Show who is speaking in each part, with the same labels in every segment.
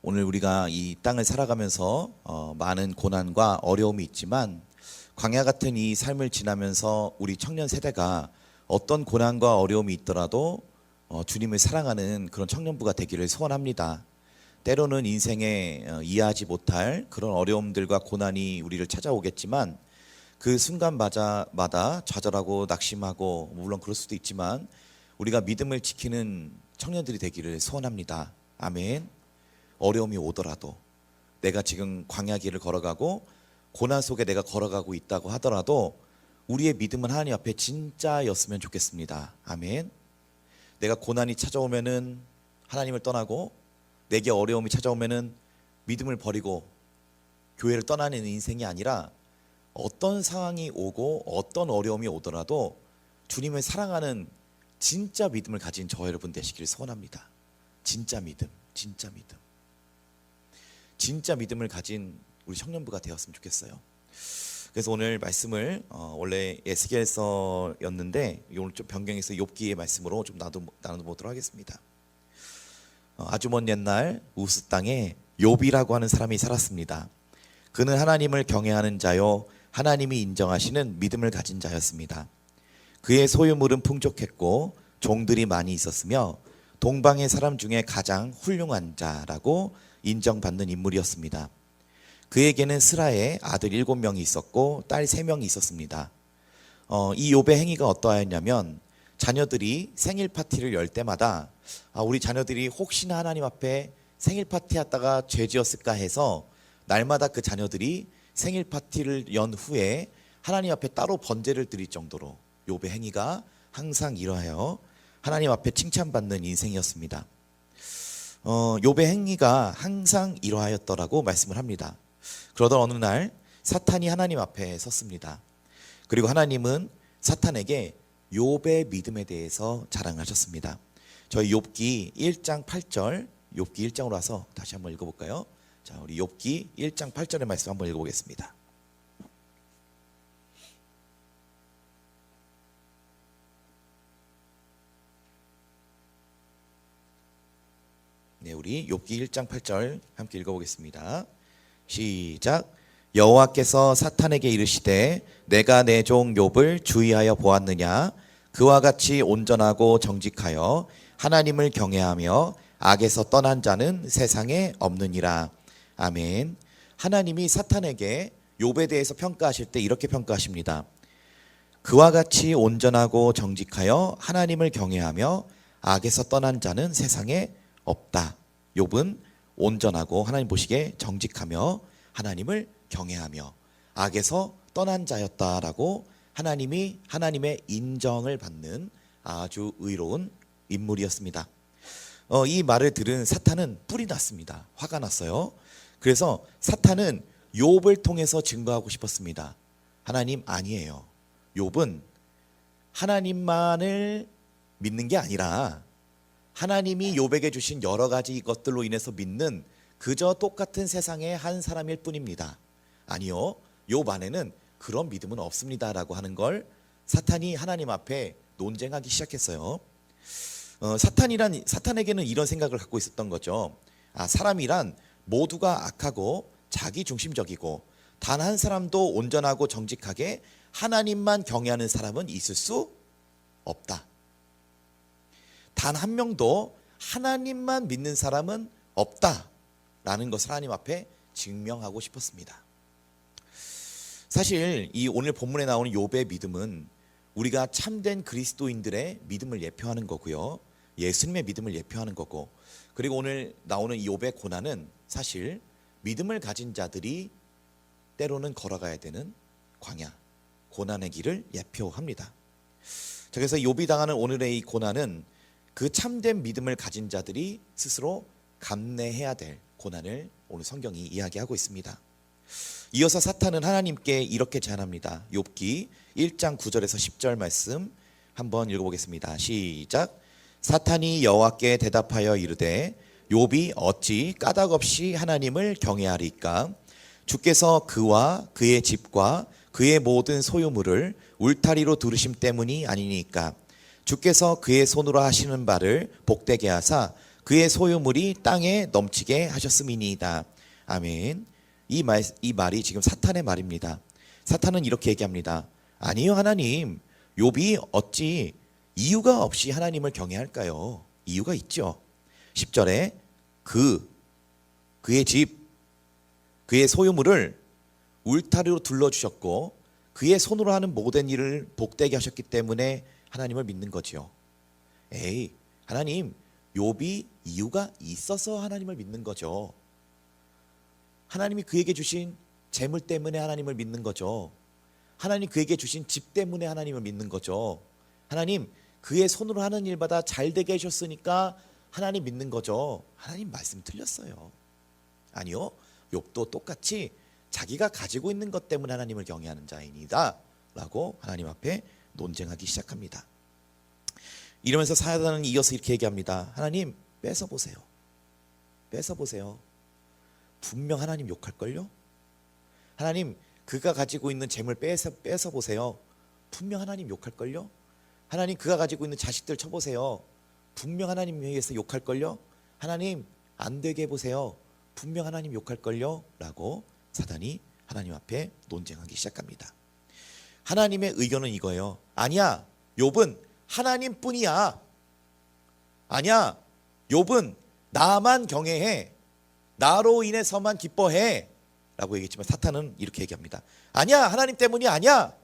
Speaker 1: 오늘 우리가 이 땅을 살아가면서 많은 고난과 어려움이 있지만 광야 같은 이 삶을 지나면서 우리 청년 세대가 어떤 고난과 어려움이 있더라도 주님을 사랑하는 그런 청년부가 되기를 소원합니다. 때로는 인생에 이해하지 못할 그런 어려움들과 고난이 우리를 찾아오겠지만 그 순간마다 좌절하고 낙심하고 물론 그럴 수도 있지만 우리가 믿음을 지키는 청년들이 되기를 소원합니다. 아멘. 어려움이 오더라도 내가 지금 광야길을 걸어가고 고난 속에 내가 걸어가고 있다고 하더라도 우리의 믿음은 하나님 앞에 진짜였으면 좋겠습니다. 아멘. 내가 고난이 찾아오면은 하나님을 떠나고 내게 어려움이 찾아오면은 믿음을 버리고 교회를 떠나는 인생이 아니라 어떤 상황이 오고 어떤 어려움이 오더라도 주님을 사랑하는 진짜 믿음을 가진 저 여러분 되시기를 소원합니다. 진짜 믿음, 진짜 믿음. 진짜 믿음을 가진 우리 청년부가 되었으면 좋겠어요. 그래서 오늘 말씀을 원래 에스겔서였는데 오늘 좀 변경해서 욥기의 말씀으로 좀 나눠보도록 하겠습니다. 아주 먼 옛날 우스 땅에 욥이라고 하는 사람이 살았습니다. 그는 하나님을 경외하는 자요 하나님이 인정하시는 믿음을 가진 자였습니다. 그의 소유물은 풍족했고 종들이 많이 있었으며 동방의 사람 중에 가장 훌륭한 자라고 인정받는 인물이었습니다. 그에게는 스라에 아들 7명이 있었고 딸 3명이 있었습니다. 이 욥의 행위가 어떠하였냐면 자녀들이 생일 파티를 열 때마다 우리 자녀들이 혹시나 하나님 앞에 생일 파티 하다가 죄 지었을까 해서 날마다 그 자녀들이 생일 파티를 연 후에 하나님 앞에 따로 번제를 드릴 정도로 욥의 행위가 항상 이러하여 하나님 앞에 칭찬받는 인생이었습니다. 욥의 행위가 항상 이러하였더라고 말씀을 합니다. 그러던 어느 날 사탄이 하나님 앞에 섰습니다. 그리고 하나님은 사탄에게 욥의 믿음에 대해서 자랑하셨습니다. 저희 욥기 1장 8절, 욥기 1장으로 와서 다시 한번 읽어볼까요? 자, 우리 욥기 1장 8절의 말씀 한번 읽어보겠습니다. 네, 우리 욥기 1장 8절 함께 읽어보겠습니다. 시작. 여호와께서 사탄에게 이르시되 내가 내 종 욥을 주의하여 보았느냐 그와 같이 온전하고 정직하여 하나님을 경외하며 악에서 떠난 자는 세상에 없느니라. 아멘. 하나님이 사탄에게 욥에 대해서 평가하실 때 이렇게 평가하십니다. 그와 같이 온전하고 정직하여 하나님을 경외하며 악에서 떠난 자는 세상에 없다. 욥은 온전하고 하나님 보시기에 정직하며 하나님을 경외하며 악에서 떠난 자였다라고 하나님이 하나님의 인정을 받는 아주 의로운 인물이었습니다. 이 말을 들은 사탄은 뿔이 났습니다. 화가 났어요. 그래서 사탄은 욥을 통해서 증거하고 싶었습니다. 하나님 아니에요. 욥은 하나님만을 믿는 게 아니라 하나님이 욥에게 주신 여러 가지 것들로 인해서 믿는 그저 똑같은 세상의 한 사람일 뿐입니다. 아니요, 욥 안에는 그런 믿음은 없습니다라고 하는 걸 사탄이 하나님 앞에 논쟁하기 시작했어요. 사탄에게는 이런 생각을 갖고 있었던 거죠. 사람이란 모두가 악하고 자기 중심적이고 단 한 사람도 온전하고 정직하게 하나님만 경외하는 사람은 있을 수 없다. 단 한 명도 하나님만 믿는 사람은 없다라는 것을 하나님 앞에 증명하고 싶었습니다. 사실 이 오늘 본문에 나오는 욥의 믿음은 우리가 참된 그리스도인들의 믿음을 예표하는 거고요. 예수님의 믿음을 예표하는 거고, 그리고 오늘 나오는 이 욥의 고난은 사실 믿음을 가진 자들이 때로는 걸어가야 되는 광야, 고난의 길을 예표합니다. 자, 그래서 욥이 당하는 오늘의 이 고난은 그 참된 믿음을 가진 자들이 스스로 감내해야 될 고난을 오늘 성경이 이야기하고 있습니다. 이어서 사탄은 하나님께 이렇게 제안합니다. 욥기 1장 9절에서 10절 말씀 한번 읽어보겠습니다. 시작. 사탄이 여호와께 대답하여 이르되 욥이 어찌 까닭없이 하나님을 경외하리까? 주께서 그와 그의 집과 그의 모든 소유물을 울타리로 두르심 때문이 아니니까. 주께서 그의 손으로 하시는 바를 복되게 하사 그의 소유물이 땅에 넘치게 하셨음이니이다. 아멘. 이 말이 지금 사탄의 말입니다. 사탄은 이렇게 얘기합니다. 아니요 하나님, 욥이 어찌 이유가 없이 하나님을 경외할까요? 이유가 있죠. 10절에 그의 집, 그의 소유물을 울타리로 둘러주셨고 그의 손으로 하는 모든 일을 복되게 하셨기 때문에 하나님을 믿는 거지요. 에이, 하나님, 욥이 이유가 있어서 하나님을 믿는 거죠. 하나님이 그에게 주신 재물 때문에 하나님을 믿는 거죠. 하나님 그에게 주신 집 때문에 하나님을 믿는 거죠. 하나님 그의 손으로 하는 일마다 잘 되게 하셨으니까 하나님 믿는 거죠. 하나님 말씀 틀렸어요. 아니요, 욥도 똑같이 자기가 가지고 있는 것 때문에 하나님을 경외하는 자이니다 라고 하나님 앞에 논쟁하기 시작합니다. 이러면서 사단은 이어서 이렇게 얘기합니다. 하나님 뺏어보세요. 뺏어보세요. 분명 하나님 욕할걸요? 하나님 그가 가지고 있는 재물 뺏어보세요. 분명 하나님 욕할걸요? 하나님 그가 가지고 있는 자식들 쳐보세요. 분명 하나님 위해서 욕할걸요? 하나님 안 되게 해보세요. 분명 하나님 욕할걸요? 라고 사단이 하나님 앞에 논쟁하기 시작합니다. 하나님의 의견은 이거예요. 아니야, 욥은 하나님뿐이야. 아니야, 욥은 나만 경외해. 나로 인해서만 기뻐해. 라고 얘기했지만 사탄은 이렇게 얘기합니다. 아니야, 하나님 때문이 아니야.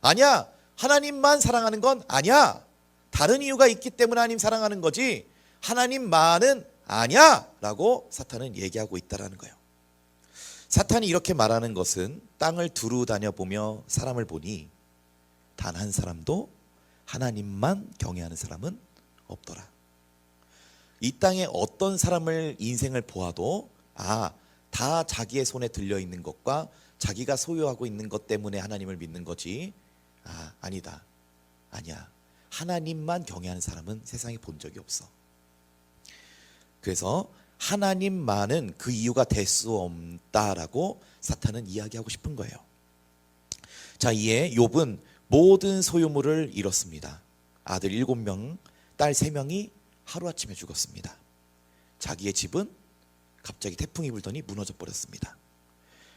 Speaker 1: 아니야, 하나님만 사랑하는 건 아니야. 다른 이유가 있기 때문에 하나님 사랑하는 거지 하나님만은 아니야 라고 사탄은 얘기하고 있다는 거예요. 사탄이 이렇게 말하는 것은 땅을 두루 다녀보며 사람을 보니 단 한 사람도 하나님만 경외하는 사람은 없더라. 이 땅에 어떤 사람을 인생을 보아도 다 자기의 손에 들려있는 것과 자기가 소유하고 있는 것 때문에 하나님을 믿는 거지 아니다. 아니야. 하나님만 경외하는 사람은 세상에 본 적이 없어. 그래서 하나님만은 그 이유가 될 수 없다라고 사탄은 이야기하고 싶은 거예요. 자, 이에 욥은 모든 소유물을 잃었습니다. 아들 7명, 딸 3명이 하루아침에 죽었습니다. 자기의 집은 갑자기 태풍이 불더니 무너져 버렸습니다.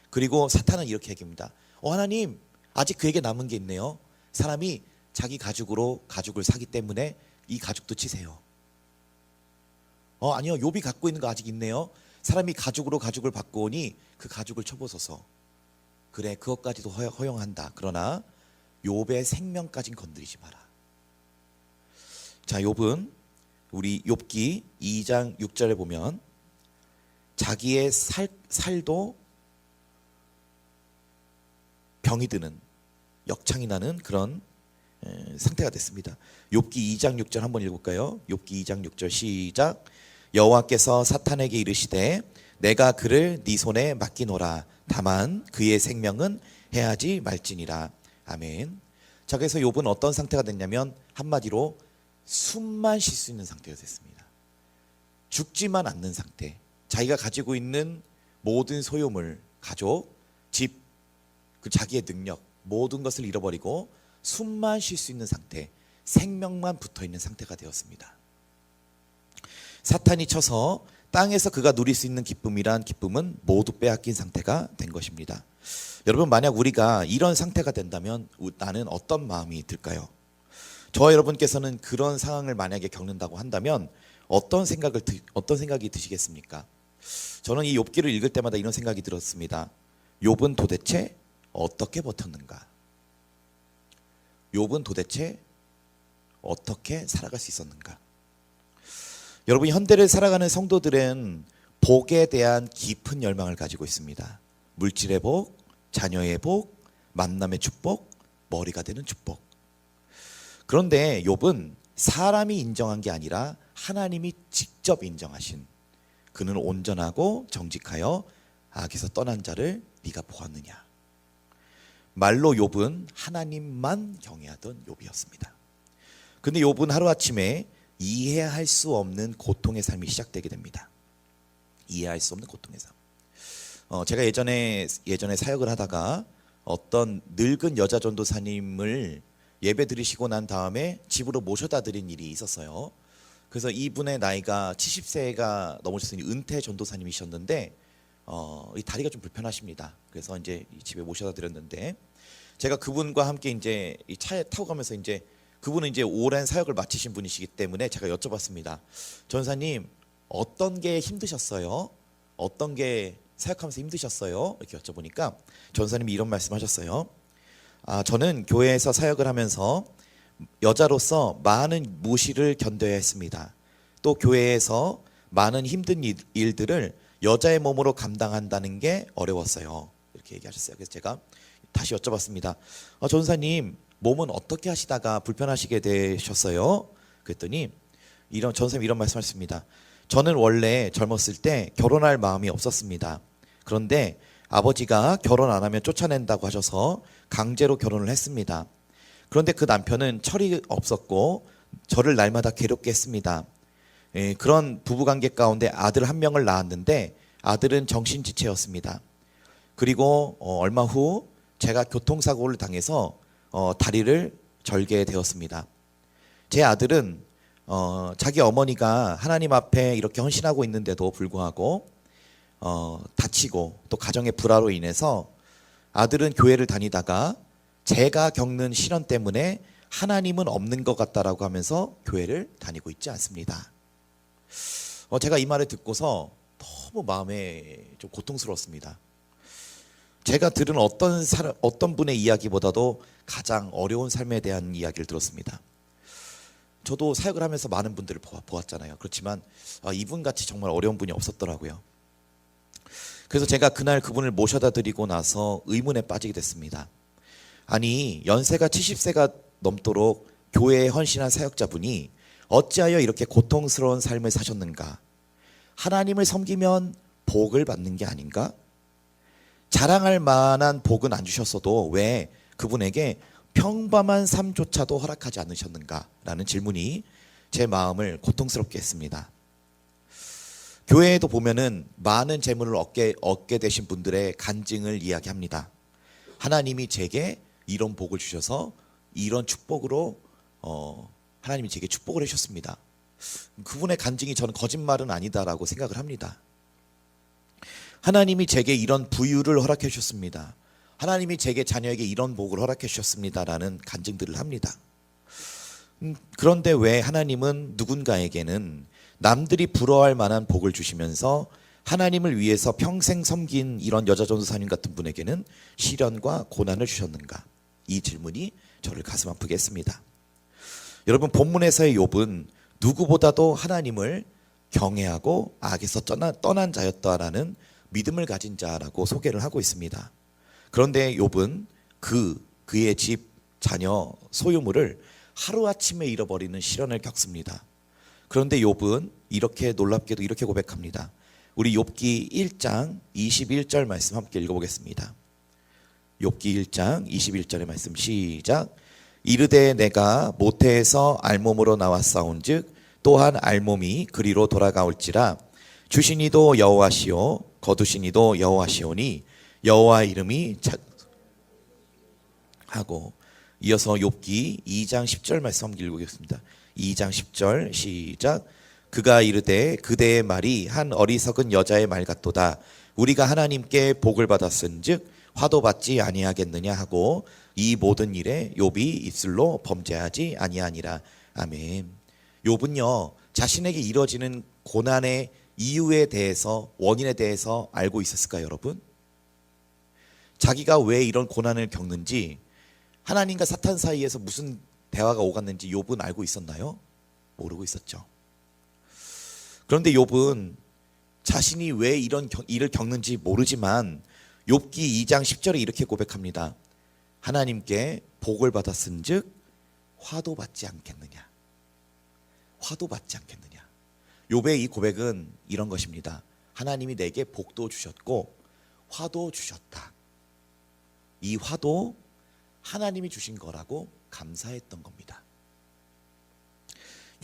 Speaker 1: 그리고 사탄은 이렇게 얘기합니다. 하나님, 아직 그에게 남은 게 있네요. 사람이 자기 가죽으로 가죽을 사기 때문에 이 가죽도 치세요. 아니요, 욥이 갖고 있는 거 아직 있네요. 사람이 가죽으로 가죽을 받고 오니 그 가죽을 쳐부숴서 그래, 그것까지도 허용한다. 그러나 욥의 생명까진 건드리지 마라. 자, 욥은 우리 욥기 2장 6절에 보면 자기의 살도 병이 드는, 역창이 나는 그런 상태가 됐습니다. 욥기 2장 6절 한번 읽을까요? 욥기 2장 6절 시작. 여호와께서 사탄에게 이르시되 내가 그를 네 손에 맡기노라. 다만 그의 생명은 해하지 말지니라. 아멘. 자, 그래서 욥은 어떤 상태가 됐냐면 한마디로 숨만 쉴 수 있는 상태가 됐습니다. 죽지만 않는 상태. 자기가 가지고 있는 모든 소유물, 가족, 집, 그 자기의 능력 모든 것을 잃어버리고 숨만 쉴 수 있는 상태, 생명만 붙어있는 상태가 되었습니다. 사탄이 쳐서 땅에서 그가 누릴 수 있는 기쁨이란 기쁨은 모두 빼앗긴 상태가 된 것입니다. 여러분, 만약 우리가 이런 상태가 된다면 나는 어떤 마음이 들까요? 저와 여러분께서는 그런 상황을 만약에 겪는다고 한다면 어떤 생각이 드시겠습니까? 저는 이 욥기를 읽을 때마다 이런 생각이 들었습니다. 욥은 도대체 어떻게 버텼는가? 욥은 도대체 어떻게 살아갈 수 있었는가? 여러분, 현대를 살아가는 성도들은 복에 대한 깊은 열망을 가지고 있습니다. 물질의 복, 자녀의 복, 만남의 축복, 머리가 되는 축복. 그런데 욥은 사람이 인정한 게 아니라 하나님이 직접 인정하신, 그는 온전하고 정직하여 악에서 떠난 자를 네가 보았느냐. 말로 욥은 하나님만 경외하던 욥이었습니다. 그런데 욥은 하루아침에 이해할 수 없는 고통의 삶이 시작되게 됩니다. 이해할 수 없는 고통의 삶. 제가 예전에 사역을 하다가 어떤 늙은 여자 전도사님을 예배 드리시고 난 다음에 집으로 모셔다 드린 일이 있었어요. 그래서 이분의 나이가 70세가 넘으셨으니 은퇴 전도사님이셨는데 이 다리가 좀 불편하십니다. 그래서 이제 이 집에 모셔다 드렸는데 제가 그분과 함께 이제 이 차에 타고 가면서 이제 그분은 이제 오랜 사역을 마치신 분이시기 때문에 제가 여쭤봤습니다. 전사님 어떤 게 힘드셨어요? 어떤 게 사역하면서 힘드셨어요? 이렇게 여쭤보니까 전사님이 이런 말씀하셨어요. 저는 교회에서 사역을 하면서 여자로서 많은 무시를 견뎌야 했습니다. 또 교회에서 많은 힘든 일들을 여자의 몸으로 감당한다는 게 어려웠어요. 이렇게 얘기하셨어요. 그래서 제가 다시 여쭤봤습니다. 전사님 몸은 어떻게 하시다가 불편하시게 되셨어요? 그랬더니 전사님이 이런 말씀하셨습니다. 저는 원래 젊었을 때 결혼할 마음이 없었습니다. 그런데 아버지가 결혼 안 하면 쫓아낸다고 하셔서 강제로 결혼을 했습니다. 그런데 그 남편은 철이 없었고 저를 날마다 괴롭게 했습니다. 그런 부부관계 가운데 아들 한 명을 낳았는데 아들은 정신지체였습니다. 그리고 얼마 후 제가 교통사고를 당해서 다리를 절게 되었습니다. 제 아들은 자기 어머니가 하나님 앞에 이렇게 헌신하고 있는데도 불구하고 다치고 또 가정의 불화로 인해서 아들은 교회를 다니다가 제가 겪는 시련 때문에 하나님은 없는 것 같다라고 하면서 교회를 다니고 있지 않습니다. 제가 이 말을 듣고서 너무 마음에 좀 고통스러웠습니다. 제가 들은 어떤 분의 이야기보다도 가장 어려운 삶에 대한 이야기를 들었습니다. 저도 사역을 하면서 많은 분들을 보았잖아요. 그렇지만 이분같이 정말 어려운 분이 없었더라고요. 그래서 제가 그날 그분을 모셔다 드리고 나서 의문에 빠지게 됐습니다. 아니 연세가 70세가 넘도록 교회에 헌신한 사역자분이 어찌하여 이렇게 고통스러운 삶을 사셨는가? 하나님을 섬기면 복을 받는 게 아닌가? 자랑할 만한 복은 안 주셨어도 왜 그분에게 평범한 삶조차도 허락하지 않으셨는가? 라는 질문이 제 마음을 고통스럽게 했습니다. 교회에도 보면은 많은 재물을 얻게 되신 분들의 간증을 이야기합니다. 하나님이 제게 이런 복을 주셔서 이런 축복으로 하나님이 제게 축복을 해주셨습니다. 그분의 간증이 저는 거짓말은 아니다라고 생각을 합니다. 하나님이 제게 이런 부유를 허락해 주셨습니다. 하나님이 제게 자녀에게 이런 복을 허락해 주셨습니다라는 간증들을 합니다. 그런데 왜 하나님은 누군가에게는 남들이 부러워할 만한 복을 주시면서 하나님을 위해서 평생 섬긴 이런 여자 전도사님 같은 분에게는 시련과 고난을 주셨는가? 이 질문이 저를 가슴 아프게 했습니다. 여러분 본문에서의 욥은 누구보다도 하나님을 경외하고 악에서 떠난 자였다라는 믿음을 가진 자라고 소개를 하고 있습니다. 그런데 욥은 그의 집, 자녀, 소유물을 하루아침에 잃어버리는 시련을 겪습니다. 그런데 욥은 이렇게 놀랍게도 이렇게 고백합니다. 우리 욥기 1장 21절 말씀 함께 읽어보겠습니다. 욥기 1장 21절의 말씀 시작. 이르되 내가 모태에서 알몸으로 나왔사온즉 또한 알몸이 그리로 돌아가올지라 주신 이도 여호와시오 거두신 이도 여호와시오니 여호와 이름이 하고 이어서 욥기 2장 10절 말씀 함께 읽겠습니다. 2장 10절 시작. 그가 이르되 그대의 말이 한 어리석은 여자의 말 같도다. 우리가 하나님께 복을 받았은즉 화도 받지 아니하겠느냐 하고 이 모든 일에 욥이 입술로 범죄하지 아니하니라. 아멘. 욥은요 자신에게 이뤄지는 고난의 이유에 대해서 원인에 대해서 알고 있었을까요, 여러분? 자기가 왜 이런 고난을 겪는지 하나님과 사탄 사이에서 무슨 대화가 오갔는지 욥은 알고 있었나요? 모르고 있었죠. 그런데 욥은 자신이 왜 이런 일을 겪는지 모르지만 욥기 2장 10절에 이렇게 고백합니다. 하나님께 복을 받았은즉 화도 받지 않겠느냐. 화도 받지 않겠느냐. 욥의 이 고백은 이런 것입니다. 하나님이 내게 복도 주셨고 화도 주셨다. 이 화도 하나님이 주신 거라고 감사했던 겁니다.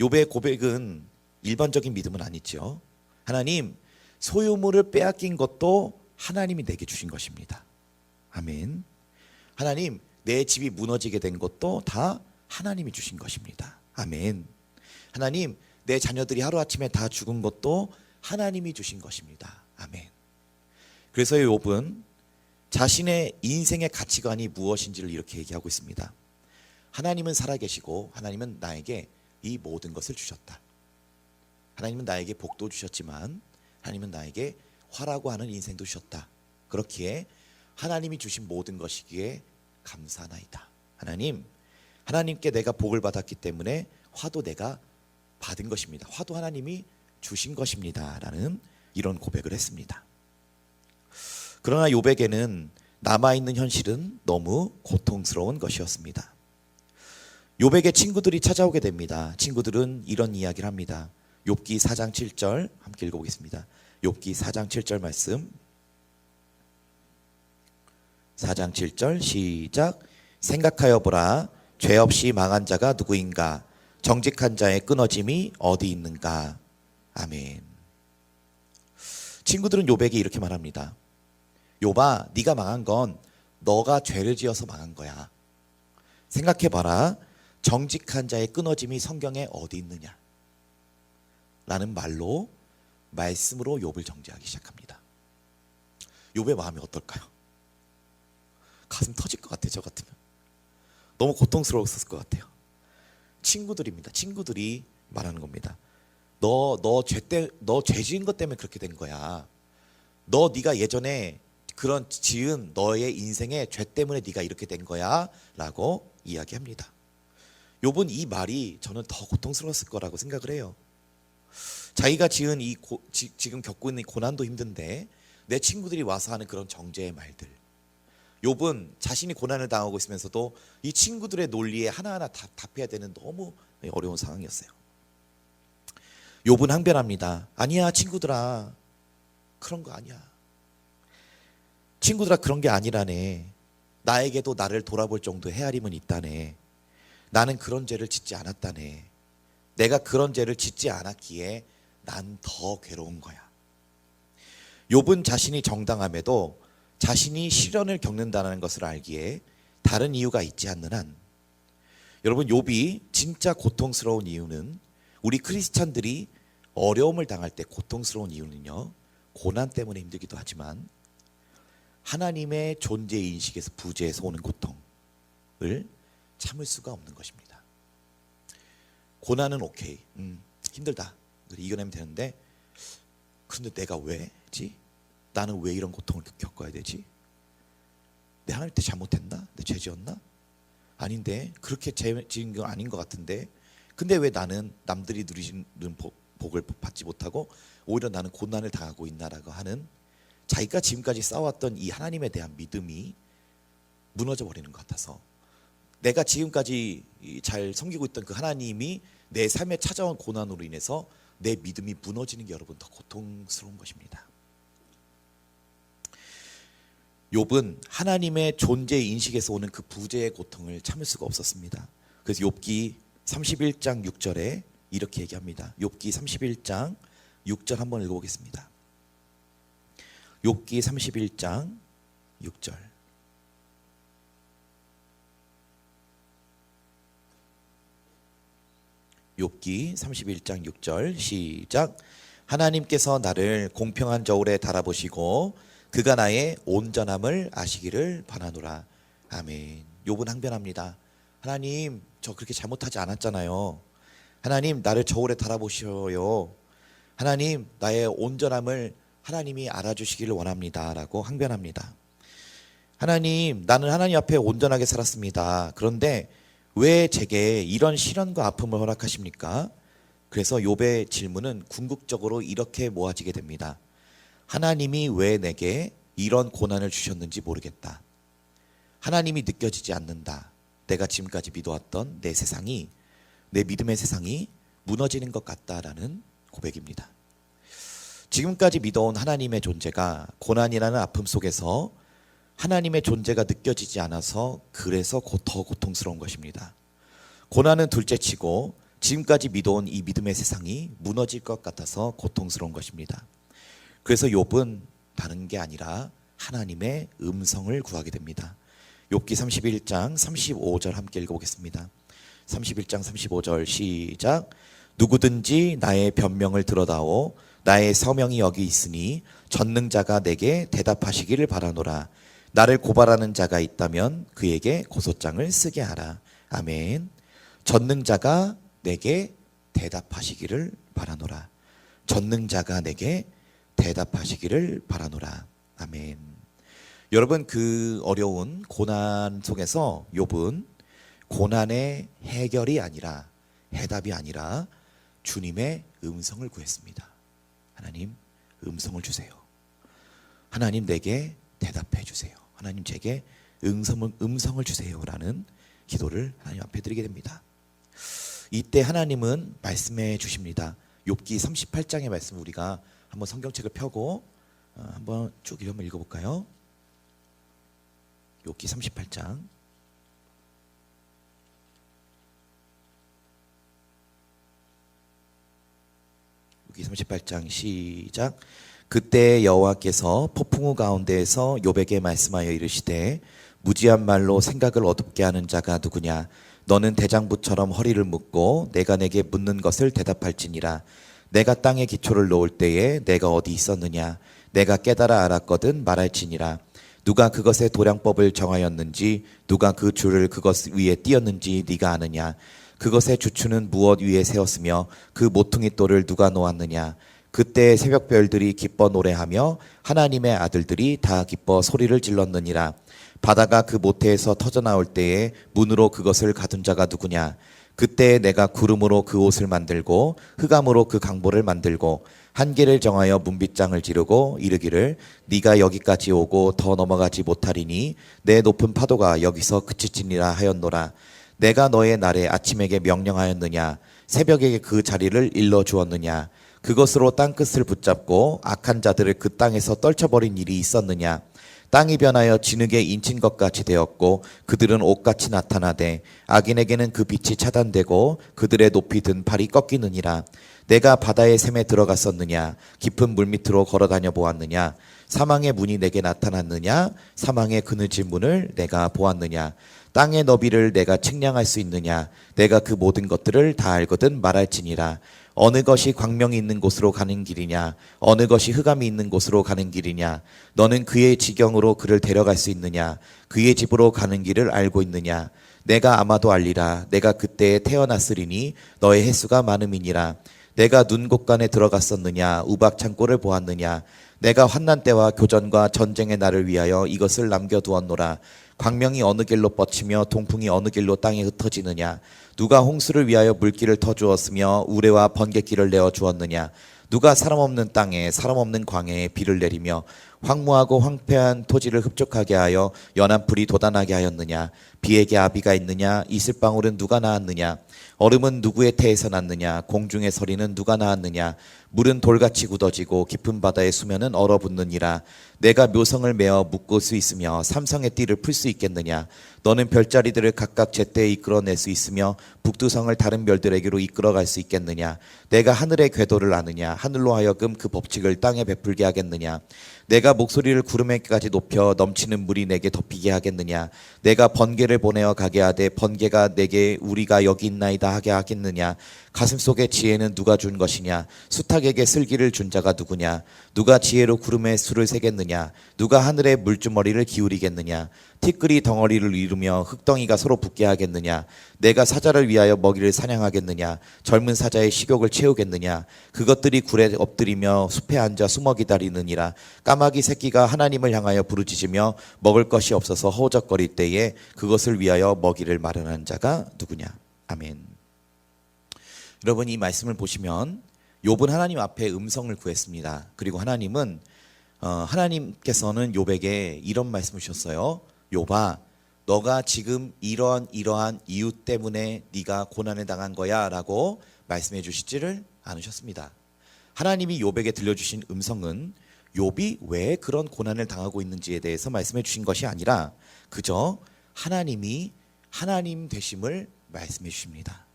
Speaker 1: 욥의 고백은 일반적인 믿음은 아니죠. 하나님, 소유물을 빼앗긴 것도 하나님이 내게 주신 것입니다. 아멘. 하나님, 내 집이 무너지게 된 것도 다 하나님이 주신 것입니다. 아멘. 하나님, 내 자녀들이 하루아침에 다 죽은 것도 하나님이 주신 것입니다. 아멘. 그래서 욥은 자신의 인생의 가치관이 무엇인지를 이렇게 얘기하고 있습니다. 하나님은 살아계시고 하나님은 나에게 이 모든 것을 주셨다. 하나님은 나에게 복도 주셨지만 하나님은 나에게 화라고 하는 인생도 주셨다. 그렇기에 하나님이 주신 모든 것이기에 감사하나이다. 하나님께 내가 복을 받았기 때문에 화도 내가 받은 것입니다. 화도 하나님이 주신 것입니다. 라는 이런 고백을 했습니다. 그러나 욥에게는 남아있는 현실은 너무 고통스러운 것이었습니다. 욥에게 친구들이 찾아오게 됩니다. 친구들은 이런 이야기를 합니다. 욥기 4장 7절 함께 읽어보겠습니다. 욥기 4장 7절 말씀. 4장 7절 시작. 생각하여 보라. 죄 없이 망한 자가 누구인가? 정직한 자의 끊어짐이 어디 있는가? 아멘. 친구들은 욥에게 이렇게 말합니다. 욥아, 네가 망한 건 너가 죄를 지어서 망한 거야. 생각해봐라. 정직한 자의 끊어짐이 성경에 어디 있느냐? 라는 말씀으로 욥을 정죄하기 시작합니다. 욥의 마음이 어떨까요? 가슴 터질 것 같아요. 저 같으면 너무 고통스러웠을 것 같아요. 친구들입니다. 친구들이 말하는 겁니다. 너 죄 지은 것 때문에 그렇게 된 거야. 네가 예전에 그런 지은 너의 인생의 죄 때문에 네가 이렇게 된 거야 라고 이야기합니다. 욥은 이 말이 저는 더 고통스러웠을 거라고 생각을 해요. 자기가 지은 지금 겪고 있는 고난도 힘든데 내 친구들이 와서 하는 그런 정죄의 말들. 욥은 자신이 고난을 당하고 있으면서도 이 친구들의 논리에 하나하나 답해야 되는 너무 어려운 상황이었어요. 욥은 항변합니다. 아니야 친구들아, 그런 거 아니야. 친구들아, 그런 게 아니라네. 나에게도 나를 돌아볼 정도의 헤아림은 있다네. 나는 그런 죄를 짓지 않았다네. 내가 그런 죄를 짓지 않았기에 난 더 괴로운 거야. 욥은 자신이 정당함에도 자신이 시련을 겪는다는 것을 알기에 다른 이유가 있지 않는 한, 여러분, 욥이 진짜 고통스러운 이유는, 우리 크리스찬들이 어려움을 당할 때 고통스러운 이유는요, 고난 때문에 힘들기도 하지만 하나님의 존재 인식에서 부재해서 오는 고통을 참을 수가 없는 것입니다. 고난은 오케이, 힘들다, 이겨내면 되는데, 그런데 내가 왜지? 나는 왜 이런 고통을 겪어야 되지? 내 하나님한테 잘못했나? 내 죄 지었나? 아닌데, 그렇게 죄 지은 건 아닌 것 같은데, 근데 왜 나는 남들이 누리는 복을 받지 못하고 오히려 나는 고난을 당하고 있나라고 하는, 자기가 지금까지 쌓아왔던 이 하나님에 대한 믿음이 무너져 버리는 것 같아서, 내가 지금까지 잘 섬기고 있던 그 하나님이 내 삶에 찾아온 고난으로 인해서 내 믿음이 무너지는 게 여러분 더 고통스러운 것입니다. 욥은 하나님의 존재 인식에서 오는 그 부재의 고통을 참을 수가 없었습니다. 그래서 욥기 31장 6절에 이렇게 얘기합니다. 욥기 31장 6절 한번 읽어보겠습니다. 욥기 31장 6절. 욥기 31장 6절 시작. 하나님께서 나를 공평한 저울에 달아보시고 그가 나의 온전함을 아시기를 바라노라. 아멘. 욥은 항변합니다. 하나님, 저 그렇게 잘못하지 않았잖아요. 하나님, 나를 저울에 달아보셔요. 하나님, 나의 온전함을 하나님이 알아주시기를 원합니다 라고 항변합니다. 하나님, 나는 하나님 앞에 온전하게 살았습니다. 그런데 왜 제게 이런 시련과 아픔을 허락하십니까? 그래서 욥의 질문은 궁극적으로 이렇게 모아지게 됩니다. 하나님이 왜 내게 이런 고난을 주셨는지 모르겠다. 하나님이 느껴지지 않는다. 내가 지금까지 믿어왔던 내 세상이, 내 믿음의 세상이 무너지는 것 같다라는 고백입니다. 지금까지 믿어온 하나님의 존재가 고난이라는 아픔 속에서 하나님의 존재가 느껴지지 않아서 그래서 더 고통스러운 것입니다. 고난은 둘째치고 지금까지 믿어온 이 믿음의 세상이 무너질 것 같아서 고통스러운 것입니다. 그래서 욥은 다른 게 아니라 하나님의 음성을 구하게 됩니다. 욥기 31장 35절 함께 읽어보겠습니다. 31장 35절 시작. 누구든지 나의 변명을 들어다오 나의 서명이 여기 있으니 전능자가 내게 대답하시기를 바라노라. 나를 고발하는 자가 있다면 그에게 고소장을 쓰게 하라. 아멘. 전능자가 내게 대답하시기를 바라노라. 전능자가 내게 대답하시기를 바라노라. 아멘. 여러분, 그 어려운 고난 속에서 욥은 고난의 해결이 아니라, 해답이 아니라 주님의 음성을 구했습니다. 하나님, 음성을 주세요. 하나님, 내게 대답해 주세요. 하나님, 제게 음성을 주세요라는 기도를 하나님 앞에 드리게 됩니다. 이때 하나님은 말씀해 주십니다. 욥기 38장의 말씀, 우리가 한번 성경책을 펴고 한번 쭉 한번 읽어볼까요? 욥기 38장. 욥기 38장 시작. 그때 여호와께서 폭풍우 가운데에서 욥에게 말씀하여 이르시되 무지한 말로 생각을 어둡게 하는 자가 누구냐? 너는 대장부처럼 허리를 묶고 내가 내게 묻는 것을 대답할지니라. 내가 땅에 기초를 놓을 때에 내가 어디 있었느냐? 내가 깨달아 알았거든 말할지니라. 누가 그것의 도량법을 정하였는지 누가 그 줄을 그것 위에 띄었는지 네가 아느냐? 그것의 주추는 무엇 위에 세웠으며 그 모퉁이 돌을 누가 놓았느냐? 그때 새벽별들이 기뻐 노래하며 하나님의 아들들이 다 기뻐 소리를 질렀느니라. 바다가 그 모태에서 터져나올 때에 문으로 그것을 가둔 자가 누구냐? 그때 내가 구름으로 그 옷을 만들고 흑암으로 그 강보를 만들고 한계를 정하여 문빗장을 지르고 이르기를 네가 여기까지 오고 더 넘어가지 못하리니 내 높은 파도가 여기서 그치지니라 하였노라. 내가 너의 날에 아침에게 명령하였느냐? 새벽에게 그 자리를 일러 주었느냐? 그것으로 땅끝을 붙잡고 악한 자들을 그 땅에서 떨쳐버린 일이 있었느냐? 땅이 변하여 진흙에 인친 것 같이 되었고 그들은 옷같이 나타나되 악인에게는 그 빛이 차단되고 그들의 높이 든 팔이 꺾이느니라. 내가 바다의 샘에 들어갔었느냐? 깊은 물밑으로 걸어다녀 보았느냐? 사망의 문이 내게 나타났느냐? 사망의 그늘진 문을 내가 보았느냐? 땅의 너비를 내가 측량할 수 있느냐? 내가 그 모든 것들을 다 알거든 말할지니라. 어느 것이 광명이 있는 곳으로 가는 길이냐? 어느 것이 흑암이 있는 곳으로 가는 길이냐? 너는 그의 지경으로 그를 데려갈 수 있느냐? 그의 집으로 가는 길을 알고 있느냐? 내가 아마도 알리라. 내가 그때에 태어났으리니 너의 횟수가 많음이니라. 내가 눈곳간에 들어갔었느냐? 우박 창고를 보았느냐? 내가 환난 때와 교전과 전쟁의 날을 위하여 이것을 남겨두었노라. 광명이 어느 길로 뻗치며 동풍이 어느 길로 땅에 흩어지느냐? 누가 홍수를 위하여 물길을 터주었으며 우레와 번갯길을 내어 주었느냐? 누가 사람 없는 땅에 사람 없는 광야에 비를 내리며 황무하고 황폐한 토지를 흡족하게 하여 연한 풀이 돋아나게 하였느냐? 비에게 아비가 있느냐? 이슬방울은 누가 낳았느냐? 얼음은 누구의 태에서 났느냐? 공중의 서리는 누가 낳았느냐? 물은 돌같이 굳어지고 깊은 바다의 수면은 얼어붙느니라. 내가 묘성을 메어 묶을 수 있으며 삼성의 띠를 풀 수 있겠느냐? 너는 별자리들을 각각 제때에 이끌어낼 수 있으며 북두성을 다른 별들에게로 이끌어갈 수 있겠느냐? 내가 하늘의 궤도를 아느냐? 하늘로 하여금 그 법칙을 땅에 베풀게 하겠느냐? 내가 목소리를 구름에까지 높여 넘치는 물이 내게 덮이게 하겠느냐? 내가 번개를 보내어 가게 하되 번개가 내게 우리가 여기 있나이다 하게 하겠느냐? 가슴속의 지혜는 누가 준 것이냐? 수탉에게 슬기를 준 자가 누구냐? 누가 지혜로 구름의 수를 세겠느냐? 누가 하늘의 물주머리를 기울이겠느냐? 티끌이 덩어리를 이루며 흙덩이가 서로 붙게 하겠느냐? 내가 사자를 위하여 먹이를 사냥하겠느냐? 젊은 사자의 식욕을 채우겠느냐? 그것들이 굴에 엎드리며 숲에 앉아 숨어 기다리느니라. 까마귀 새끼가 하나님을 향하여 부르짖으며 먹을 것이 없어서 허우적거릴 때에 그것을 위하여 먹이를 마련한 자가 누구냐? 아멘. 여러분, 이 말씀을 보시면 욥은 하나님 앞에 음성을 구했습니다. 그리고 하나님께서는 욥에게 이런 말씀을 주셨어요. 욥아, 너가 지금 이러한 이유 때문에 네가 고난을 당한 거야 라고 말씀해 주시지를 않으셨습니다. 하나님이 욥에게 들려주신 음성은 욥이 왜 그런 고난을 당하고 있는지에 대해서 말씀해 주신 것이 아니라 그저 하나님이 하나님 되심을 말씀해 주십니다.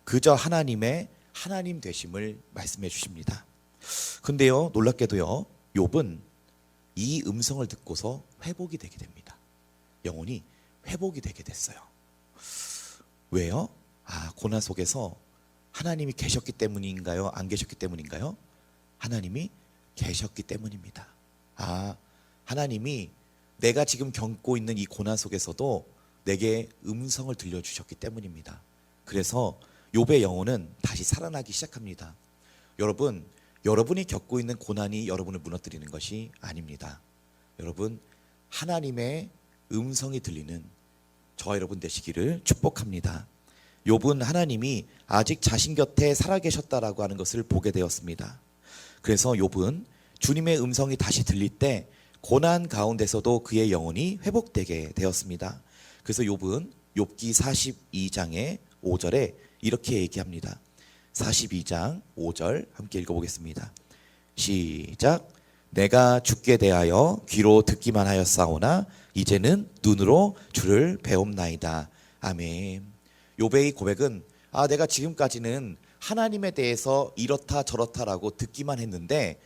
Speaker 1: 그저 하나님의 하나님 되심을 말씀해 주십니다. 근데요, 놀랍게도요, 욥은 이 음성을 듣고서 회복이 되게 됩니다. 영혼이 회복이 되게 됐어요. 왜요? 고난 속에서 하나님이 계셨기 때문인가요? 안 계셨기 때문인가요? 하나님이 계셨기 때문입니다. 하나님이 내가 지금 겪고 있는 이 고난 속에서도 내게 음성을 들려주셨기 때문입니다. 그래서 욥의 영혼은 다시 살아나기 시작합니다. 여러분, 여러분이 겪고 있는 고난이 여러분을 무너뜨리는 것이 아닙니다. 여러분, 하나님의 음성이 들리는 저와 여러분 되시기를 축복합니다. 욥은 하나님이 아직 자신 곁에 살아계셨다라고 하는 것을 보게 되었습니다. 그래서 욥은 주님의 음성이 다시 들릴 때 고난 가운데서도 그의 영혼이 회복되게 되었습니다. 그래서 욥은 욥기 42장의 5절에 이렇게 얘기합니다. 42장 5절 함께 읽어보겠습니다. 시작. 내가 주께 대하여 귀로 듣기만 하였사오나 이제는 눈으로 주를 배움나이다. 아멘. 욥의 고백은 내가 지금까지는 하나님에 대해서 이렇다 저렇다라고 듣기만 했는데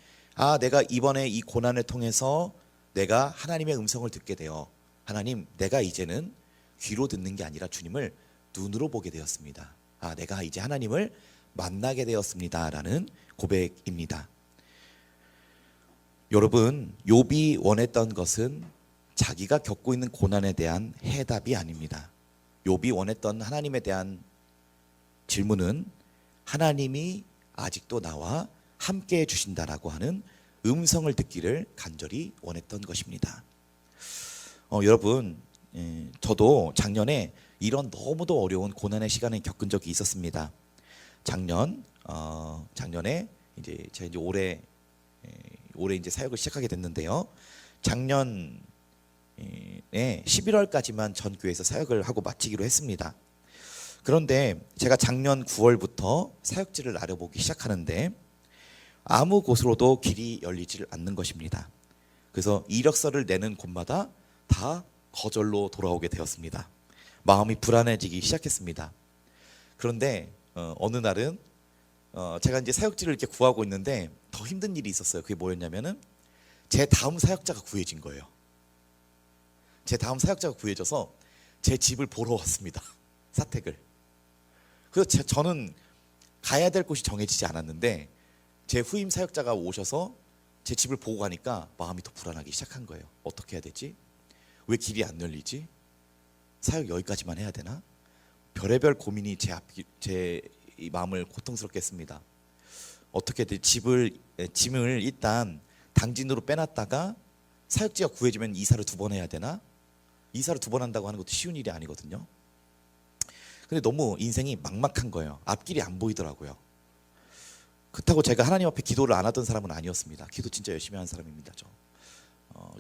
Speaker 1: 내가 이번에 이 고난을 통해서 내가 하나님의 음성을 듣게 되어 하나님, 내가 이제는 귀로 듣는 게 아니라 주님을 눈으로 보게 되었습니다. 내가 이제 하나님을 만나게 되었습니다 라는 고백입니다. 여러분, 욥이 원했던 것은 자기가 겪고 있는 고난에 대한 해답이 아닙니다. 욥이 원했던 하나님에 대한 질문은 하나님이 아직도 나와 함께 해주신다라고 하는 음성을 듣기를 간절히 원했던 것입니다. 여러분, 저도 작년에 이런 너무도 어려운 고난의 시간을 겪은 적이 있었습니다. 작년에 제가 올해 이제 사역을 시작하게 됐는데요. 작년에 11월까지만 전 교회에서 사역을 하고 마치기로 했습니다. 그런데 제가 작년 9월부터 사역지를 알아보기 시작하는데 아무 곳으로도 길이 열리질 않는 것입니다. 그래서 이력서를 내는 곳마다 다 거절로 돌아오게 되었습니다. 마음이 불안해지기 시작했습니다. 그런데 어느 날은 제가 이제 사역지를 이렇게 구하고 있는데 더 힘든 일이 있었어요. 그게 뭐였냐면은 제 다음 사역자가 구해진 거예요. 제 다음 사역자가 구해져서 제 집을 보러 왔습니다. 사택을. 그래서 저는 가야 될 곳이 정해지지 않았는데 제 후임 사역자가 오셔서 제 집을 보고 가니까 마음이 더 불안하기 시작한 거예요. 어떻게 해야 되지? 왜 길이 안 열리지? 사역 여기까지만 해야 되나? 별의별 고민이 제 마음을 고통스럽게 했습니다. 어떻게 해야 되지? 짐을 일단 당진으로 빼놨다가 사역지가 구해지면 이사를 2번 해야 되나? 이사를 2번 한다고 하는 것도 쉬운 일이 아니거든요. 근데 너무 인생이 막막한 거예요. 앞길이 안 보이더라고요. 그렇다고 제가 하나님 앞에 기도를 안 하던 사람은 아니었습니다. 기도 진짜 열심히 하는 사람입니다. 저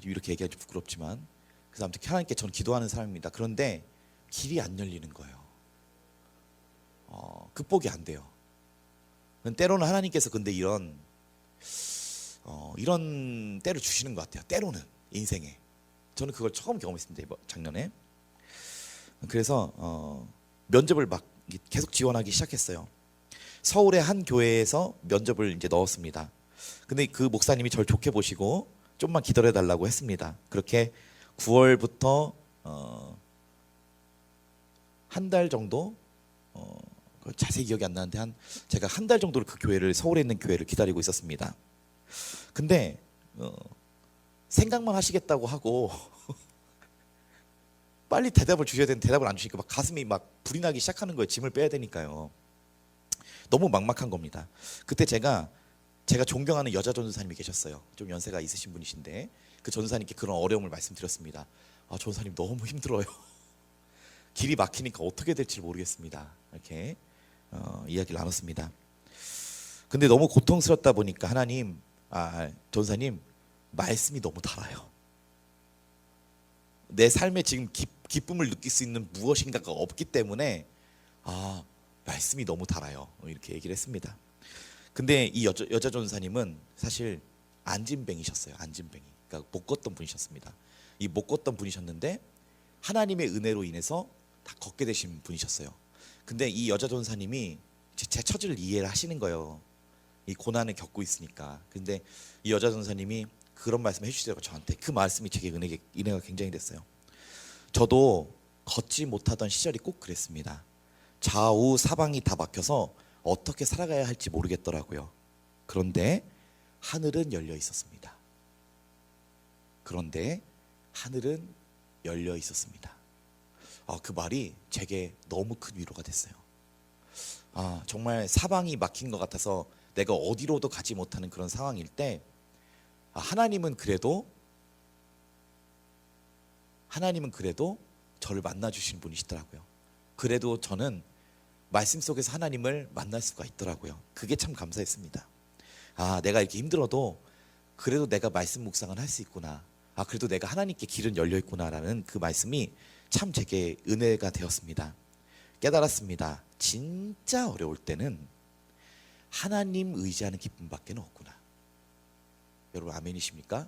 Speaker 1: 이렇게 얘기하기 좀 부끄럽지만 그래서 아무튼 하나님께 저는 기도하는 사람입니다. 그런데 길이 안 열리는 거예요. 극복이 안 돼요. 때로는 하나님께서 근데 이런 때를 주시는 것 같아요. 때로는 인생에. 저는 그걸 처음 경험했습니다. 작년에. 그래서 면접을 막 계속 지원하기 시작했어요. 서울의 한 교회에서 면접을 이제 넣었습니다. 근데 그 목사님이 저를 좋게 보시고 좀만 기다려 달라고 했습니다. 그렇게 9월부터 한 달 정도 자세히 기억이 안 나는데 제가 한 달 정도를 그 교회를 서울에 있는 교회를 기다리고 있었습니다. 근데 생각만 하시겠다고 하고 빨리 대답을 주셔야 되는데 대답을 안 주시니까 막 가슴이 막 불이 나기 시작하는 거예요. 짐을 빼야 되니까요. 너무 막막한 겁니다. 그때 제가 존경하는 여자 전도사님이 계셨어요. 좀 연세가 있으신 분이신데 그 전도사님께 그런 어려움을 말씀드렸습니다. 전도사님 너무 힘들어요. 길이 막히니까 어떻게 될지 모르겠습니다. 이렇게 이야기를 나눴습니다. 근데 너무 고통스럽다 보니까 하나님, 전도사님 말씀이 너무 달아요. 내 삶에 지금 기쁨을 느낄 수 있는 무엇인가가 없기 때문에 말씀이 너무 달아요. 이렇게 얘기를 했습니다. 근데 이 여자 전사님은 사실 안진뱅이셨어요. 안진뱅이. 그러니까 못 걷던 분이셨습니다. 이 못 걷던 분이셨는데 하나님의 은혜로 인해서 다 걷게 되신 분이셨어요. 근데 이 여자 전사님이 제 처지를 이해를 하시는 거예요. 이 고난을 겪고 있으니까. 근데 이 여자 전사님이 그런 말씀을 해주시더라고요. 저한테. 그 말씀이 제게 은혜가 굉장히 됐어요. 저도 걷지 못하던 시절이 꼭 그랬습니다. 좌우 사방이 다 막혀서 어떻게 살아가야 할지 모르겠더라고요. 그런데 하늘은 열려 있었습니다. 그런데 하늘은 열려 있었습니다. 그 말이 제게 너무 큰 위로가 됐어요. 정말 사방이 막힌 것 같아서 내가 어디로도 가지 못하는 그런 상황일 때 하나님은 그래도 저를 만나주시는 분이시더라고요. 그래도 저는 말씀 속에서 하나님을 만날 수가 있더라고요. 그게 참 감사했습니다. 내가 이렇게 힘들어도 그래도 내가 말씀 묵상을 할 수 있구나. 그래도 내가 하나님께 길은 열려 있구나라는 그 말씀이 참 제게 은혜가 되었습니다. 깨달았습니다. 진짜 어려울 때는 하나님 의지하는 기쁨밖에 없구나. 여러분 아멘이십니까?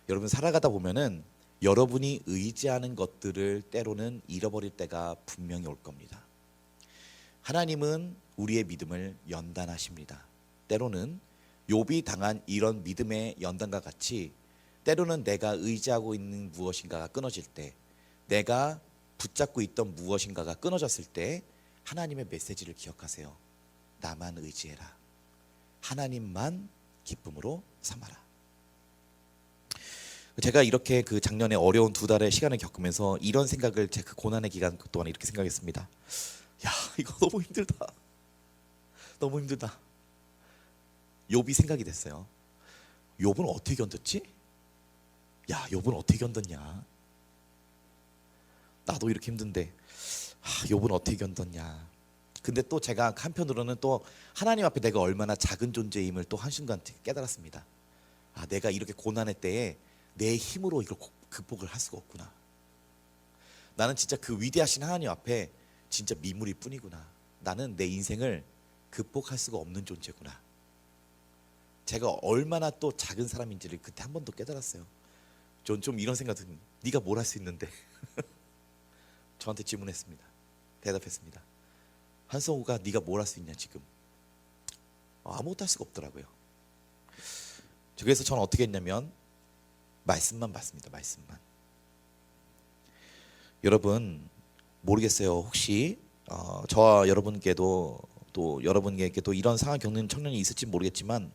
Speaker 1: 여러분 살아가다 보면은 여러분이 의지하는 것들을 때로는 잃어버릴 때가 분명히 올 겁니다. 하나님은 우리의 믿음을 연단하십니다. 때로는 욥이 당한 이런 믿음의 연단과 같이 때로는 내가 의지하고 있는 무엇인가가 끊어질 때, 내가 붙잡고 있던 무엇인가가 끊어졌을 때 하나님의 메시지를 기억하세요. 나만 의지해라. 하나님만 기쁨으로 삼아라. 제가 이렇게 그 작년에 어려운 2달의 시간을 겪으면서 이런 생각을 제 그 고난의 기간 동안 이렇게 생각했습니다. 야, 이거 너무 힘들다. 너무 힘들다. 욥이 생각이 됐어요. 욥은 어떻게 견뎠지? 야, 욥은 어떻게 견뎠냐? 나도 이렇게 힘든데 욥은 어떻게 견뎠냐? 근데 또 제가 한편으로는 또 하나님 앞에 내가 얼마나 작은 존재임을 또 한순간 깨달았습니다. 내가 이렇게 고난의 때에 내 힘으로 이걸 극복을 할 수가 없구나. 나는 진짜 그 위대하신 하나님 앞에 진짜 미물일 뿐이구나. 나는 내 인생을 극복할 수가 없는 존재구나. 제가 얼마나 또 작은 사람인지를 그때 한 번 더 깨달았어요. 전 좀 이런 생각 듭니다. 네가 뭘 할 수 있는데? 저한테 질문했습니다. 대답했습니다. 한성우가 네가 뭘 할 수 있냐 지금? 아무것도 할 수가 없더라고요. 그래서 저는 어떻게 했냐면 말씀만 봤습니다. 말씀만. 여러분 모르겠어요. 혹시 저와 여러분께도 또 여러분에게 또 이런 상황 겪는 청년이 있을지 모르겠지만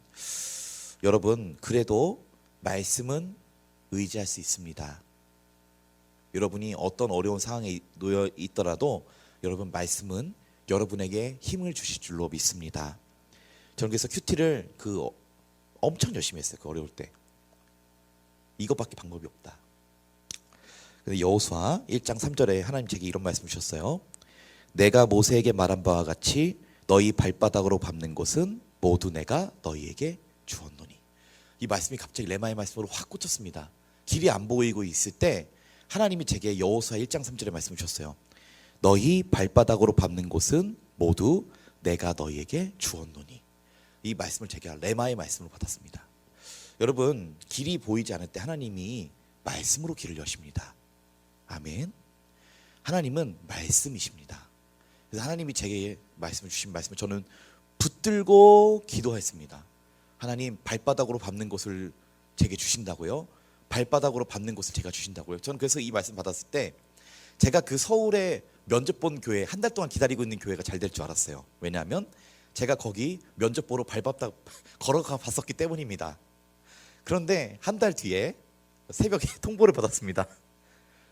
Speaker 1: 여러분 그래도 말씀은 의지할 수 있습니다. 여러분이 어떤 어려운 상황에 놓여 있더라도 여러분 말씀은 여러분에게 힘을 주실 줄로 믿습니다. 저는 그래서 큐티를 엄청 열심히 했어요. 그 어려울 때. 이것밖에 방법이 없다. 근데 여호수아 1장 3절에 하나님 제게 이런 말씀 주셨어요. 내가 모세에게 말한 바와 같이 너희 발바닥으로 밟는 곳은 모두 내가 너희에게 주었노니. 이 말씀이 갑자기 레마의 말씀으로 확 꽂혔습니다. 길이 안 보이고 있을 때 하나님이 제게 여호수아 1장 3절에 말씀 주셨어요. 너희 발바닥으로 밟는 곳은 모두 내가 너희에게 주었노니. 이 말씀을 제가 레마의 말씀으로 받았습니다. 여러분 길이 보이지 않을 때 하나님이 말씀으로 길을 여십니다. 아멘. 하나님은 말씀이십니다. 그래서 하나님이 제게 말씀을 주신 말씀을 저는 붙들고 기도했습니다. 하나님 발바닥으로 밟는 곳을 제게 주신다고요? 발바닥으로 밟는 곳을 제가 주신다고요? 저는 그래서 이 말씀 받았을 때 제가 그 서울에 면접 본 교회 한 달 동안 기다리고 있는 교회가 잘 될 줄 알았어요. 왜냐하면 제가 거기 면접 보러 걸어가 봤었기 때문입니다. 그런데 한 달 뒤에 새벽에 통보를 받았습니다.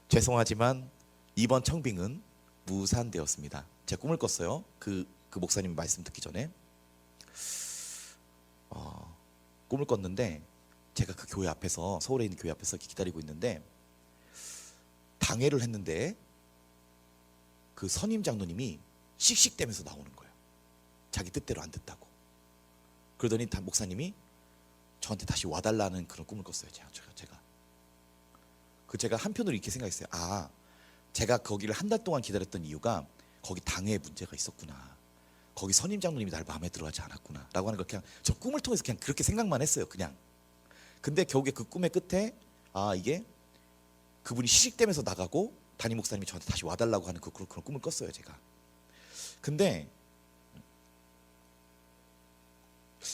Speaker 1: 죄송하지만 이번 청빙은 무산되었습니다. 제가 꿈을 꿨어요. 그 목사님 말씀 듣기 전에 꿈을 꿨는데 제가 그 교회 앞에서 서울에 있는 교회 앞에서 기다리고 있는데 당회를 했는데 그 선임 장로님이 씩씩대면서 나오는 거예요. 자기 뜻대로 안 듣다고. 그러더니 목사님이 저한테 다시 와달라는 그런 꿈을 꿨어요. 제가 한편으로 이렇게 생각했어요. 제가 거기를 한 달 동안 기다렸던 이유가 거기 당회에 문제가 있었구나. 거기 선임 장로님이 날 마음에 들어하지 않았구나 라고 하는 걸 그냥 저 꿈을 통해서 그냥 그렇게 생각만 했어요. 그냥. 근데 결국에 그 꿈의 끝에 이게 그분이 시식되면서 나가고 담임 목사님이 저한테 다시 와달라고 하는 그런 꿈을 꿨어요. 제가. 근데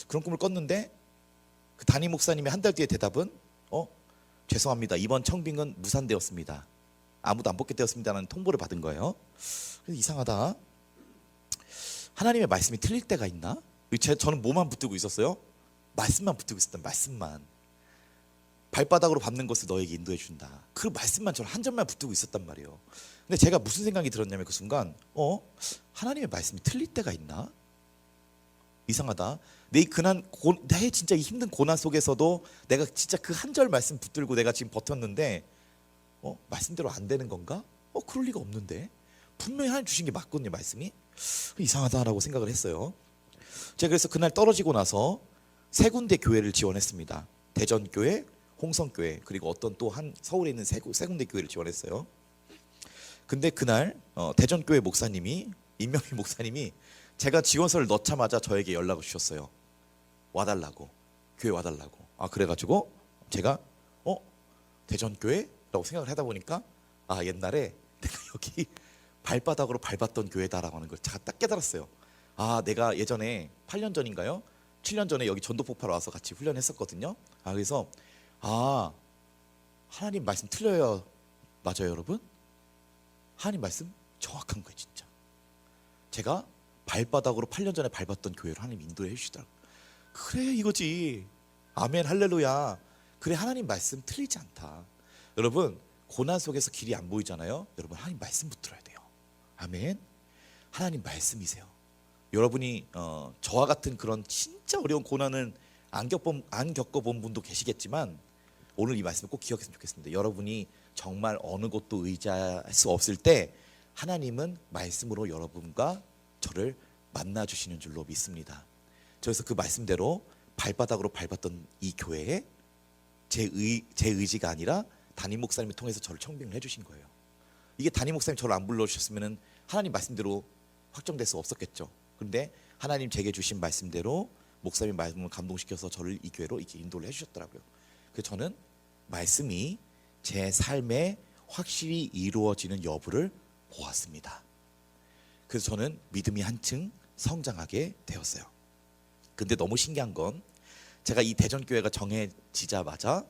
Speaker 1: 그런 꿈을 꿨는데 그 담임 목사님의 한 달 뒤에 대답은 죄송합니다. 이번 청빙은 무산되었습니다. 아무도 안 뽑게 되었습니다라는 통보를 받은 거예요. 그래서 이상하다. 하나님의 말씀이 틀릴 때가 있나? 저는 뭐만 붙들고 있었어요? 말씀만 붙들고 있었던 말씀만. 발바닥으로 밟는 것을 너에게 인도해 준다. 그 말씀만 저는 한 점만 붙들고 있었단 말이에요. 근데 제가 무슨 생각이 들었냐면 그 순간 하나님의 말씀이 틀릴 때가 있나? 이상하다. 내 진짜 이 힘든 고난 속에서도 내가 진짜 그 한 절 말씀 붙들고 내가 지금 버텼는데 말씀대로 안 되는 건가? 그럴 리가 없는데 분명히 하나님 주신 게 맞거든요. 말씀이 이상하다라고 생각을 했어요. 제가 그래서 그날 떨어지고 나서 세 군데 교회를 지원했습니다. 대전교회, 홍성교회, 그리고 어떤 또 한 서울에 있는 세 군데 교회를 지원했어요. 근데 그날 대전교회 목사님이 임명희 목사님이 제가 지원서를 넣자마자 저에게 연락을 주셨어요. 와달라고, 교회 와달라고. 그래가지고 제가 대전교회라고 생각을 하다 보니까 옛날에 내가 여기 발바닥으로 밟았던 교회다라고 하는 걸 제가 딱 깨달았어요. 내가 예전에 8년 전인가요? 7년 전에 여기 전도폭파로 와서 같이 훈련했었거든요. 그래서 하나님 말씀 틀려요. 맞아요, 여러분? 하나님 말씀 정확한 거예요, 진짜. 제가 발바닥으로 8년 전에 밟았던 교회로 하나님 인도해 주시더라고요. 그래, 이거지. 아멘, 할렐루야. 그래, 하나님 말씀 틀리지 않다. 여러분, 고난 속에서 길이 안 보이잖아요. 여러분, 하나님 말씀 붙들어야 돼요. 아멘. 하나님 말씀이세요. 여러분이 저와 같은 그런 진짜 어려운 고난을 안 겪어본 분도 계시겠지만 오늘 이 말씀을 꼭 기억했으면 좋겠습니다. 여러분이 정말 어느 곳도 의지할 수 없을 때 하나님은 말씀으로 여러분과 저를 만나주시는 줄로 믿습니다. 그래서 그 말씀대로 발바닥으로 밟았던 이 교회에 제 의지가 아니라 담임 목사님을 통해서 저를 청빙을 해주신 거예요. 이게 담임 목사님 저를 안 불러주셨으면 하나님 말씀대로 확정될 수 없었겠죠. 그런데 하나님 제게 주신 말씀대로 목사님 말씀을 감동시켜서 저를 이 교회로 이렇게 인도를 해주셨더라고요. 그래서 저는 말씀이 제 삶에 확실히 이루어지는 여부를 보았습니다. 그래서 저는 믿음이 한층 성장하게 되었어요. 근데 너무 신기한 건 제가 이 대전교회가 정해지자마자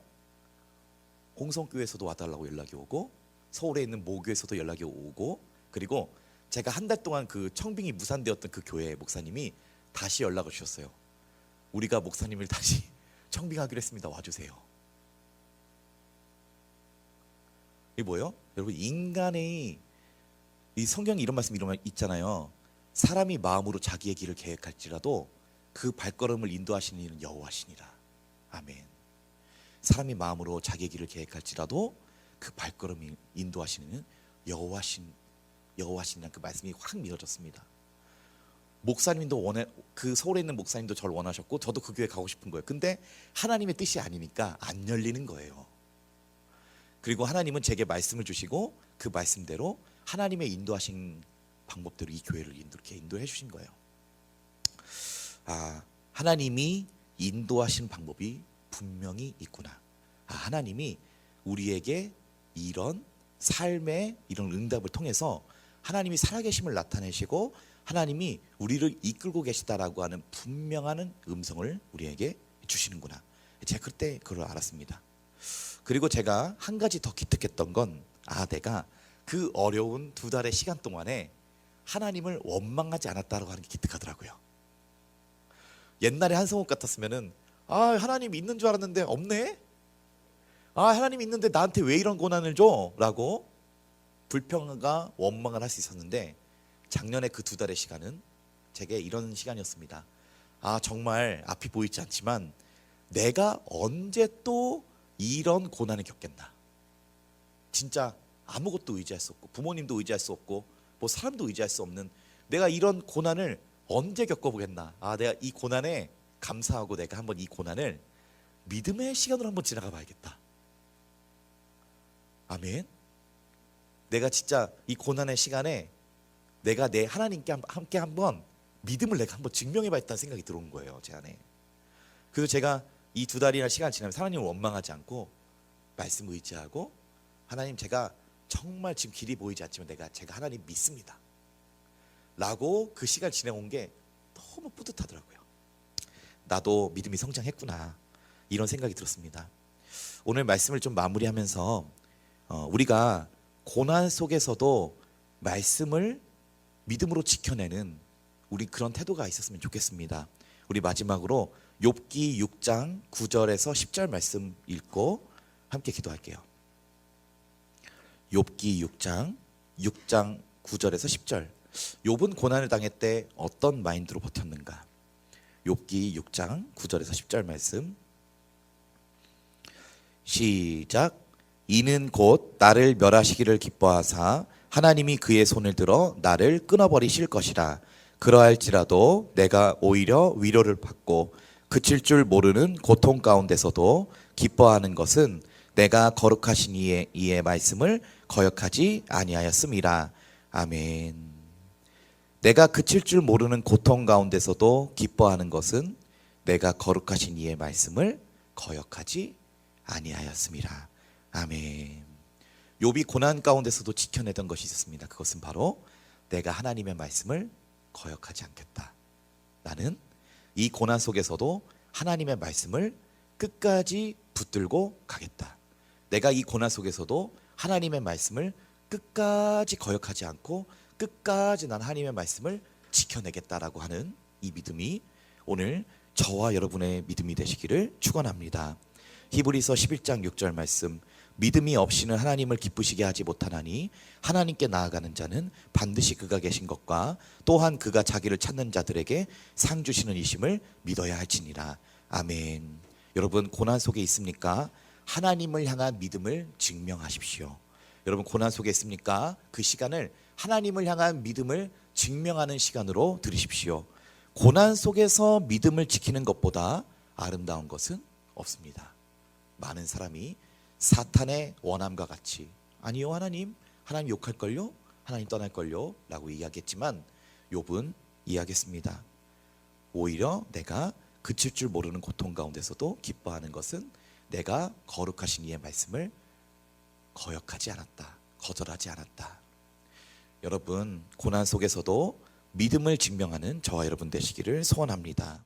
Speaker 1: 홍성교회에서도 와달라고 연락이 오고 서울에 있는 모교에서도 연락이 오고 그리고 제가 한 달 동안 그 청빙이 무산되었던 그 교회 목사님이 다시 연락을 주셨어요. 우리가 목사님을 다시 청빙하기로 했습니다. 와주세요. 이게 뭐예요? 여러분, 인간의 이 성경에 이런 말씀이 있잖아요. 사람이 마음으로 자기의 길을 계획할지라도 그 발걸음을 인도하시는 이는 여호와시니라. 아멘. 사람이 마음으로 자기의 길을 계획할지라도 그 발걸음을 인도하시는 이는 여호와시니라는 그 말씀이 확 믿어졌습니다. 목사님도 그 서울에 있는 목사님도 저를 원하셨고 저도 그 교회 가고 싶은 거예요. 근데 하나님의 뜻이 아니니까 안 열리는 거예요. 그리고 하나님은 제게 말씀을 주시고 그 말씀대로 하나님의 인도하신 방법대로 이 교회를 이렇게 인도해 주신 거예요. 하나님이 인도하신 방법이 분명히 있구나. 하나님이 우리에게 이런 삶의 이런 응답을 통해서 하나님이 살아계심을 나타내시고 하나님이 우리를 이끌고 계시다라고 하는 분명한 음성을 우리에게 주시는구나. 제가 그때 그걸 알았습니다. 그리고 제가 한 가지 더 기특했던 건 내가 그 어려운 2달의 시간 동안에 하나님을 원망하지 않았다라고 하는 게 기특하더라고요. 옛날에 한성욱 같았으면은 하나님 있는 줄 알았는데 없네? 하나님 있는데 나한테 왜 이런 고난을 줘? 라고 불평과 원망을 할 수 있었는데 작년에 그 2달의 시간은 제게 이런 시간이었습니다. 정말 앞이 보이지 않지만 내가 언제 또 이런 고난을 겪겠나. 진짜 아무것도 의지할 수 없고 부모님도 의지할 수 없고 뭐 사람도 의지할 수 없는 내가 이런 고난을 언제 겪어보겠나. 내가 이 고난에 감사하고 내가 한번 이 고난을 믿음의 시간으로 한번 지나가 봐야겠다. 아멘. 내가 진짜 이 고난의 시간에 내가 내 하나님께 함께 한번 믿음을 내가 한번 증명해 봐야겠다는 생각이 들어온 거예요, 제 안에. 그래서 제가 이 2달이나 시간 지나면서 하나님을 원망하지 않고 말씀 의지하고 하나님, 제가 정말 지금 길이 보이지 않지만 제가 하나님 믿습니다 라고 그 시간 지내온 게 너무 뿌듯하더라고요. 나도 믿음이 성장했구나, 이런 생각이 들었습니다. 오늘 말씀을 좀 마무리하면서 우리가 고난 속에서도 말씀을 믿음으로 지켜내는 우리 그런 태도가 있었으면 좋겠습니다. 우리 마지막으로 욥기 6장 9절에서 10절 말씀 읽고 함께 기도할게요. 욥기 6장 9절에서 10절. 욥은 고난을 당할 때 어떤 마인드로 버텼는가? 욥기 6장 9절에서 10절 말씀 시작. 이는 곧 나를 멸하시기를 기뻐하사 하나님이 그의 손을 들어 나를 끊어버리실 것이라. 그러할지라도 내가 오히려 위로를 받고 그칠 줄 모르는 고통 가운데서도 기뻐하는 것은 내가 거룩하신 이의 말씀을 거역하지 아니하였음이라. 아멘. 내가 그칠 줄 모르는 고통 가운데서도 기뻐하는 것은 내가 거룩하신 이의 말씀을 거역하지 아니하였음이라. 아멘. 욥이 고난 가운데서도 지켜내던 것이 있었습니다. 그것은 바로 내가 하나님의 말씀을 거역하지 않겠다. 나는 이 고난 속에서도 하나님의 말씀을 끝까지 붙들고 가겠다. 내가 이 고난 속에서도 하나님의 말씀을 끝까지 거역하지 않고 끝까지 난 하나님의 말씀을 지켜내겠다라고 하는 이 믿음이 오늘 저와 여러분의 믿음이 되시기를 축원합니다. 히브리서 11장 6절 말씀. 믿음이 없이는 하나님을 기쁘시게 하지 못하나니 하나님께 나아가는 자는 반드시 그가 계신 것과 또한 그가 자기를 찾는 자들에게 상 주시는 이심을 믿어야 할지니라. 아멘. 여러분 고난 속에 있습니까? 하나님을 향한 믿음을 증명하십시오. 여러분 고난 속에 있습니까? 그 시간을 하나님을 향한 믿음을 증명하는 시간으로 들으십시오. 고난 속에서 믿음을 지키는 것보다 아름다운 것은 없습니다. 많은 사람이 사탄의 원함과 같이 아니요 하나님 욕할걸요? 하나님 떠날걸요? 라고 이야기했지만 욥은 이야기했습니다. 오히려 내가 그칠 줄 모르는 고통 가운데서도 기뻐하는 것은 내가 거룩하신 이의 말씀을 거역하지 않았다. 거절하지 않았다. 여러분 고난 속에서도 믿음을 증명하는 저와 여러분 되시기를 소원합니다.